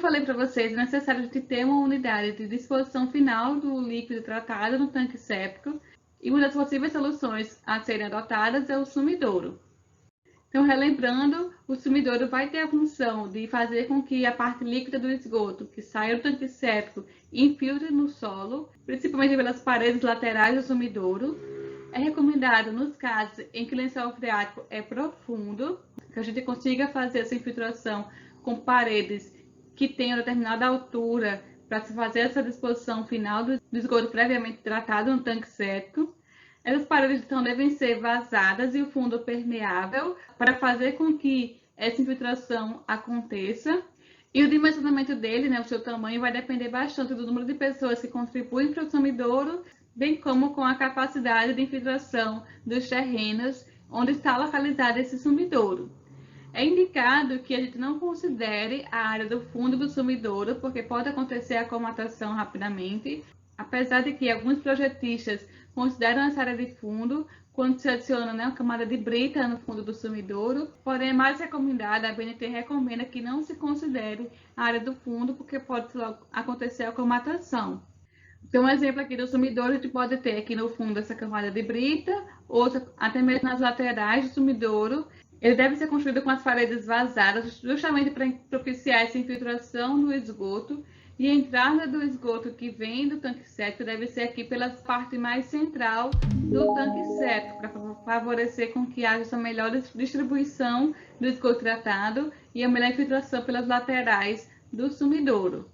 falei para vocês, é necessário a gente ter uma unidade de disposição final do líquido tratado no tanque séptico, e uma das possíveis soluções a serem adotadas é o sumidouro. Então, relembrando, o sumidouro vai ter a função de fazer com que a parte líquida do esgoto que saia do tanque séptico infiltre no solo, principalmente pelas paredes laterais do sumidouro. É recomendado nos casos em que o lençol freático é profundo, que a gente consiga fazer essa infiltração com paredes que tenham determinada altura para se fazer essa disposição final do esgoto previamente tratado no tanque séptico. Essas paredes então devem ser vazadas e o fundo permeável para fazer com que essa infiltração aconteça. E o dimensionamento dele, o seu tamanho, vai depender bastante do número de pessoas que contribuem para o sumidouro, bem como com a capacidade de infiltração dos terrenos onde está localizado esse sumidouro. É indicado que a gente não considere a área do fundo do sumidouro, porque pode acontecer a colmatação rapidamente, apesar de que alguns projetistas consideram essa área de fundo quando se adiciona uma camada de brita no fundo do sumidouro, porém é mais recomendada, a BNT recomenda que não se considere a área do fundo, porque pode acontecer a colmatação. Então, um exemplo aqui do sumidouro, a gente pode ter aqui no fundo essa camada de brita, ou até mesmo nas laterais do sumidouro. Ele deve ser construído com as paredes vazadas, justamente para propiciar essa infiltração no esgoto. E a entrada do esgoto que vem do tanque séptico deve ser aqui pela parte mais central do tanque séptico, para favorecer com que haja essa melhor distribuição do esgoto tratado e a melhor infiltração pelas laterais do sumidouro.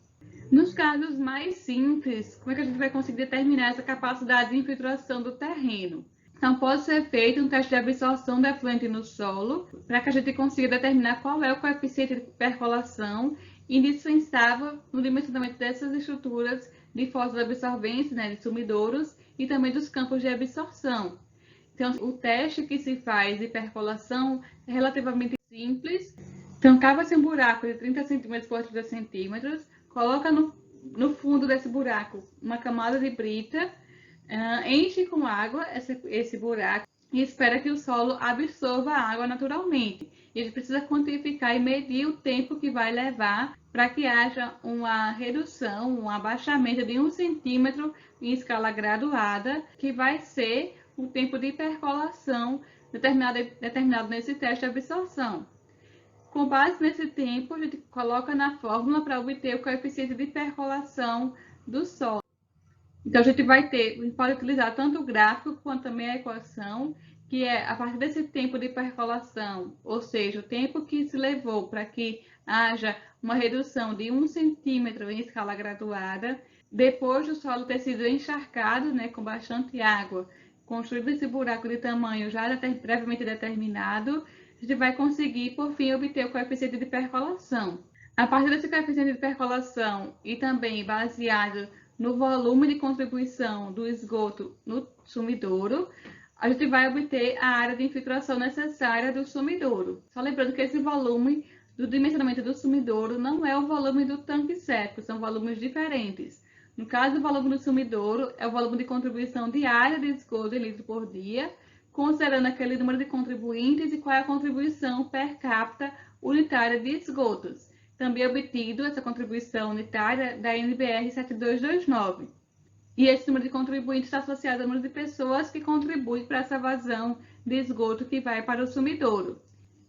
Nos casos mais simples, como é que a gente vai conseguir determinar essa capacidade de infiltração do terreno? Então, pode ser feito um teste de absorção do efluente no solo, para que a gente consiga determinar qual é o coeficiente de percolação indispensável no dimensionamento dessas estruturas de fossos absorventes, de sumidouros, e também dos campos de absorção. Então, o teste que se faz de percolação é relativamente simples. Então, cava-se um buraco de 30 cm por 30 cm, coloca no fundo desse buraco uma camada de brita, enche com água esse buraco e espera que o solo absorva a água naturalmente. Ele precisa quantificar e medir o tempo que vai levar para que haja uma redução, um abaixamento de 1 centímetro em escala graduada, que vai ser o tempo de percolação determinado nesse teste de absorção. Com base nesse tempo, a gente coloca na fórmula para obter o coeficiente de percolação do solo. Então, a gente pode utilizar tanto o gráfico quanto também a equação, que é a partir desse tempo de percolação, ou seja, o tempo que se levou para que haja uma redução de 1 centímetro em escala graduada, depois do solo ter sido encharcado, com bastante água, construído esse buraco de tamanho já previamente determinado, a gente vai conseguir, por fim, obter o coeficiente de percolação. A partir desse coeficiente de percolação e também baseado no volume de contribuição do esgoto no sumidouro, a gente vai obter a área de infiltração necessária do sumidouro. Só lembrando que esse volume do dimensionamento do sumidouro não é o volume do tanque séptico, são volumes diferentes. No caso, o volume do sumidouro é o volume de contribuição diária de esgoto em litro por dia, considerando aquele número de contribuintes e qual é a contribuição per capita unitária de esgotos. Também obtido essa contribuição unitária da NBR 7229. E esse número de contribuintes está associado ao número de pessoas que contribuem para essa vazão de esgoto que vai para o sumidouro.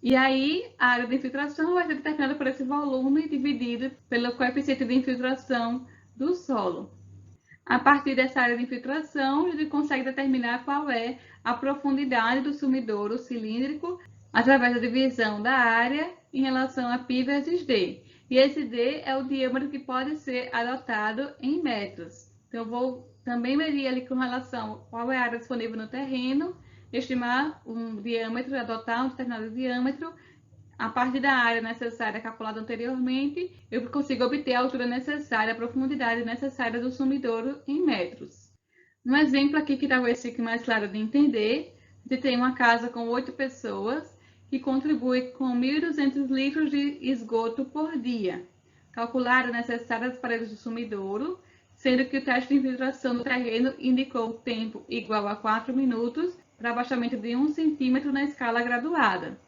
E aí, a área de infiltração vai ser determinada por esse volume dividido pelo coeficiente de infiltração do solo. A partir dessa área de infiltração, a gente consegue determinar qual é a profundidade do sumidouro cilíndrico através da divisão da área em relação a π vezes d. E esse d é o diâmetro que pode ser adotado em metros. Então, eu vou também medir ali com relação a qual é a área disponível no terreno, estimar um diâmetro, adotar um determinado diâmetro. A partir da área necessária calculada anteriormente, eu consigo obter a altura necessária, a profundidade necessária do sumidouro em metros. Um exemplo aqui que talvez fique mais claro de entender, a gente tem uma casa com 8 pessoas, que contribui com 1.200 litros de esgoto por dia. Calcular a necessária das paredes do sumidouro, sendo que o teste de infiltração do terreno indicou tempo igual a 4 minutos para abaixamento de 1 centímetro na escala graduada.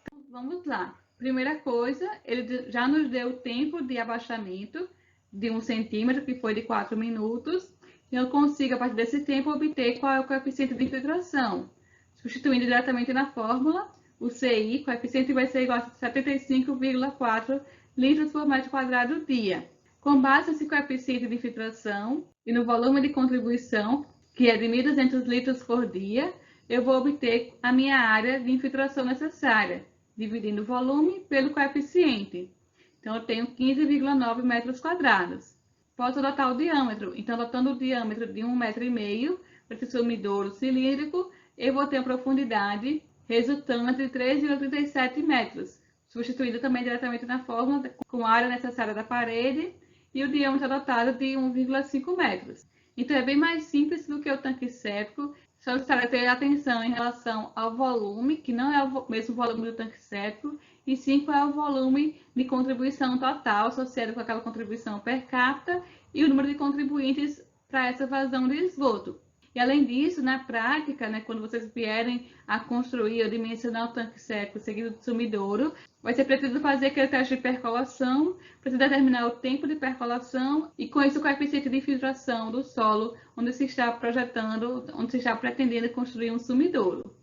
Então, vamos lá. Primeira coisa, ele já nos deu o tempo de abaixamento de 1 centímetro, que foi de 4 minutos. Eu consigo, a partir desse tempo, obter qual é o coeficiente de infiltração. Substituindo diretamente na fórmula, o CI, coeficiente vai ser igual a 75,4 litros por metro quadrado dia. Com base nesse coeficiente de infiltração e no volume de contribuição, que é de 1.200 litros por dia, eu vou obter a minha área de infiltração necessária, dividindo o volume pelo coeficiente. Então, eu tenho 15,9 metros quadrados. Posso adotar o diâmetro. Então, adotando o diâmetro de 1,5 m para esse sumidouro cilíndrico, eu vou ter a profundidade resultante de 3,37 metros, substituída também diretamente na fórmula com a área necessária da parede e o diâmetro adotado de 1,5 metros. Então, é bem mais simples do que o tanque séptico, só necessário ter atenção em relação ao volume, que não é o mesmo volume do tanque séptico, e sim qual é o volume de contribuição total associado com aquela contribuição per capita e o número de contribuintes para essa vazão de esgoto. E além disso, na prática, né, quando vocês vierem a construir ou dimensionar o tanque séptico seguido do sumidouro, vai ser preciso fazer aquele teste de percolação, precisa determinar o tempo de percolação e com isso o coeficiente de infiltração do solo onde se está projetando, onde se está pretendendo construir um sumidouro.